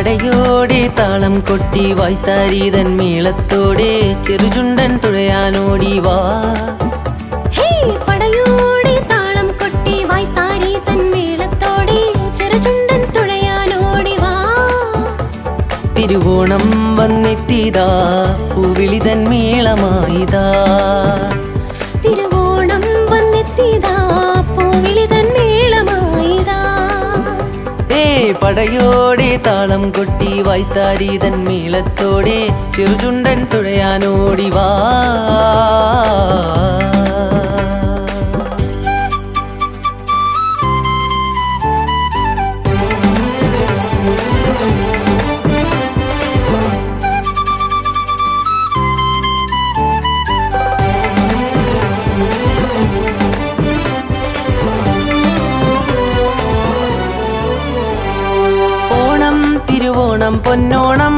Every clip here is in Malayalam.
പടയോടെ താളം കൊട്ടി വായ്ത്താരീതൻ മേളത്തോടെ ചെറുചുണ്ടൻ തുഴയാനോടി വാ. പടയോടെ താളം കൊട്ടി വായ്ത്താരീതൻ മേളത്തോടെ ചെറുചുണ്ടൻ തുഴയാനോടി വാ. തിരുവോണം വന്നെത്തിയതാ പൂവിളിതൻ മേളമായിതാ. തിരുവോണം വന്നെത്തിയതാ പൂവിളിതൻ മേളമായിതാ. പടയോടെ താളം കൊട്ടി വായ്ത്താരീതൻ മേളത്തോടെ ചെറുചുണ്ടൻ തുഴയാനോടി വാ. തിരുവോണം പൊന്നോണം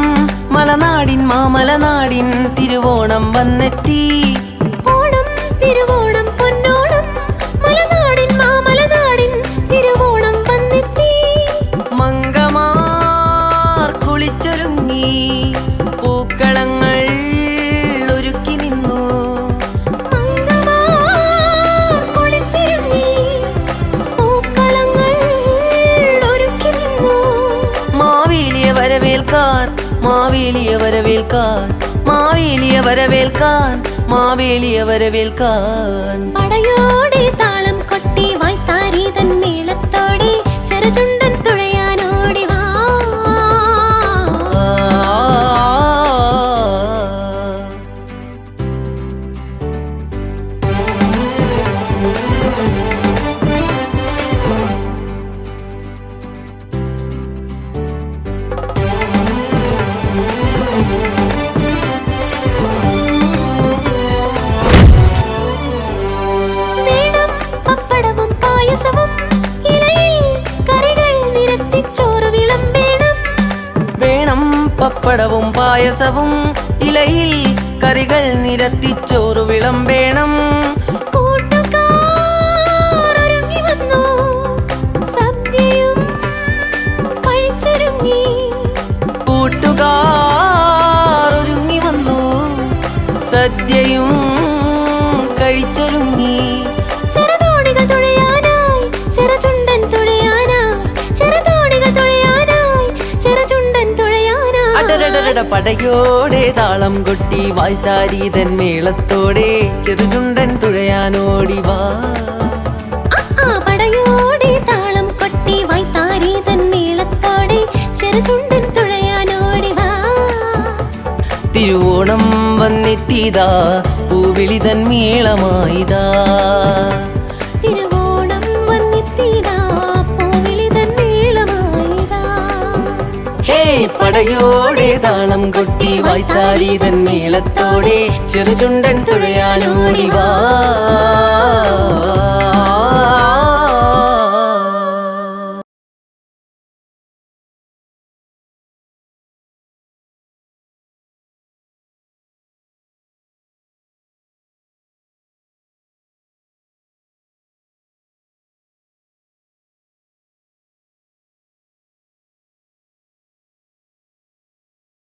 മലനാടിൻ മാമലനാടിൻ തിരുവോണം വന്നെത്തി. ഓണം തിരുവോണം പൊന്നോണം മലനാടിൻ മാമലനാടിൻ തിരുവോണം വന്നെത്തി. മംഗമാർ കുളിച്ചൊരുങ്ങി പൂക്കളങ്ങൾ ഒരുക്കി നിന്നു. മംഗമാർ കുളിച്ചൊരുങ്ങി പൂക്കളങ്ങൾ ഒരുക്കി നിന്നു. മാവേലിയെ വരവേൽക്കാൻ മാവേലിയെ വരവേൽക്കാൻ മാവേലിയെ വരവേൽക്കാൻ മാവേലിയെ വരവേൽക്കാൻ. പടയോടെ താളം കൊട്ടി വായ്ത്താരീതൻ മേളത്തോടെ ചെറുചുണ്ടൻ തുഴയാനോടി വാ. പപ്പടവും പായസവും ഇലയിൽ കറികൾ നിരത്തിച്ചോറ് വിളമ്പേണം. കൂട്ടുകാരൊരുങ്ങി വന്നു സദ്യയും കഴിച്ചൊരുങ്ങി. കൂട്ടുകാരൊരുങ്ങി വന്നു സദ്യയും കഴിച്ചൊരുങ്ങി. ചെറുതോണികൾ തുഴയാനായി ചെറുചുണ്ടൻ തുഴയാനായി ചെറുതോണികൾ തുഴയാനായി ചെറുചുണ്ടൻ തുഴയാനായി. പടയോടെ താളം കൊട്ടി വായ്ത്താരീതൻ മേളത്തോടെ ചെറുചുണ്ടൻ തുഴയാനോടി വാ. പടയോടെ താളം കൊട്ടി വായ്ത്താരീതൻ മേളത്തോടെ ചെറുചുണ്ടൻ തുഴയാനോടി വാ. തിരുവോണം വന്നെത്തിയതാ പൂവിളിതൻ മേളമായിതാ. തിരുവോണം വന്നെത്തിയതാ പൂവിളിതൻ മേളമായിതാ. പടയോടെ താളം കൊട്ടി വായ്ത്താരീതൻ മേളത്തോടെ ചെറുചുണ്ടൻ തുഴയാനോടി വാ.